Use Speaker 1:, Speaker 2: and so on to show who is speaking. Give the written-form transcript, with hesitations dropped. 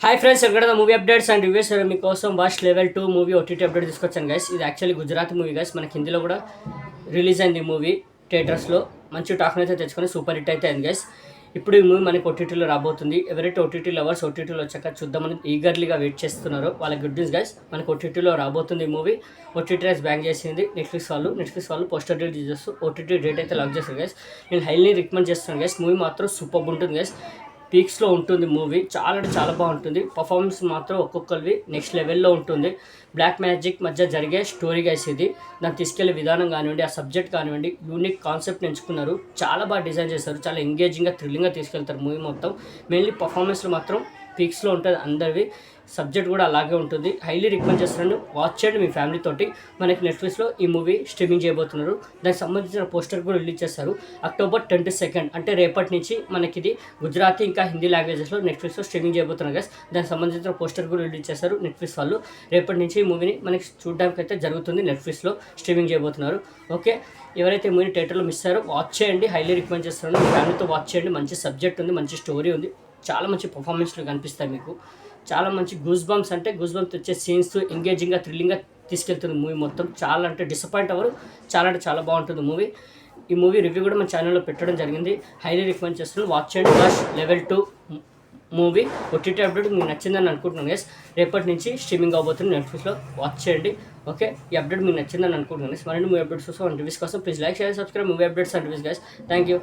Speaker 1: Hi friends, ఎక్కడ movie updates and reviews మీకోసం watch level 2 movie OTT update తీసుకొచ్చాను guys. ఇది యాక్చువల్లీ గుజరాత్ మూవీ గైస్. మనకి హిందీలో కూడా రిలీజ్ అయింది మూవీ థియేటర్స్లో. మంచి టాక్ని అయితే తెచ్చుకొని సూపర్ హిట్ అయితే అయింది గైస్. ఇప్పుడు ఈ మూవీ మనకి ఓటీటీలో రాబోతుంది. ఎవరైతే ఓటీటీ లవర్స్ ఓటీటీలో వచ్చాక చూద్దామని ఈగర్లీగా వెయిట్ చేస్తున్నారో వాళ్ళ గుడ్ న్యూస్ గైస్. మనకి ఓటీటీలో రాబోతుంది ఈ మూవీ. ఓటీటీ రైస్ బ్యాంక్ చేసింది నెట్ఫ్లిక్స్ వాళ్ళు పోస్టర్ రిలీజ్ చేస్తూ ఓటీటీ డేట్ అయితే లాక్ చేస్తారు గైస్. నేను హైలీ రికమెండ్ చేస్తున్నాను గైస్. మూవీ మాత్రం సూపర్ ఉంటుంది గైస్. పీక్స్లో ఉంటుంది మూవీ. చాలా అంటే చాలా బాగుంటుంది. పర్ఫార్మెన్స్ మాత్రం ఒక్కొక్కరివి నెక్స్ట్ లెవెల్లో ఉంటుంది. బ్లాక్ మ్యాజిక్ మధ్య జరిగే స్టోరీ గైస్ ఇది. దాన్ని తీసుకెళ్లే విధానం కానివ్వండి, ఆ సబ్జెక్ట్ కానివ్వండి, యూనిక్ కాన్సెప్ట్ ఎంచుకున్నారు. చాలా బాగా డిజైన్ చేస్తారు. చాలా ఎంగేజింగ్గా థ్రిల్లింగ్గా తీసుకెళ్తారు మూవీ మొత్తం. మెయిన్లీ పర్ఫార్మెన్స్లో మాత్రం పీక్స్లో ఉంటుంది అందరివి. సబ్జెక్ట్ కూడా అలాగే ఉంటుంది. హైలీ రికమెండ్ చేస్తున్నాను. వాచ్ చేయండి మీ ఫ్యామిలీ తోటి. మనకి నెట్ఫ్లిక్స్లో ఈ మూవీ స్ట్రీమింగ్ చేయబోతున్నారు. దానికి సంబంధించిన పోస్టర్ కూడా రిలీజ్ చేస్తారు అక్టోబర్ 22 అంటే రేపటి నుంచి మనకి ఇది గుజరాతీ ఇంకా హిందీ లాంగ్వేజెస్లో నెట్ఫ్లిక్స్లో స్ట్రీమింగ్ చేయబోతున్నారు గైస్. దానికి సంబంధించిన పోస్టర్ కూడా రిలీజ్ చేస్తారు నెట్ఫ్లిక్స్ వాళ్ళు. రేపటి నుంచి ఈ మూవీని మనకి చూడడానికి అయితే జరుగుతుంది. నెట్ఫ్లిక్స్లో స్ట్రీమింగ్ చేయబోతున్నారు. ఓకే, ఎవరైతే మూవీ థియేటర్లో మిస్ అయ్యారో వాచ్ చేయండి. హైలీ రికమెండ్ చేస్తున్నాను. మీ ఫ్యామిలీతో వాచ్ చేయండి. మంచి సబ్జెక్ట్ ఉంది, మంచి స్టోరీ ఉంది, చాలా మంచి పర్ఫార్మెన్స్లు కనిపిస్తాయి మీకు. చాలా మంచి గూస్ బంప్స్ వచ్చే సీన్స్ ఎంగేజింగ్గా థ్రిల్లింగ్గా తీసుకెళ్తుంది మూవీ మొత్తం. చాలా అంటే డిసప్పాయింట్ అవ్వరు. చాలా అంటే చాలా బాగుంటుంది మూవీ. ఈ మూవీ రివ్యూ కూడా మన ఛానల్లో పెట్టడం జరిగింది. హైలీ రికమెండ్ చేస్తున్నాను. వాచ్ చేయండి. Watch level 2 movie OTT update మీకు నచ్చిందని అనుకుంటున్నాను గైస్. రేపటి నుంచి స్ట్రీమింగ్ అవబోతుంది నెట్ఫ్లిక్స్లో. వాచ్ చేయండి. ఓకే, ఈ అప్డేట్ మీకు నచ్చిందని అనుకుంటున్నాను గైస్. మరిన్ని మూవీ అప్డేట్స్ కోసం రివ్యూస్ కోసం please like, share, subscribe movie updates and reviews guys. Thank you.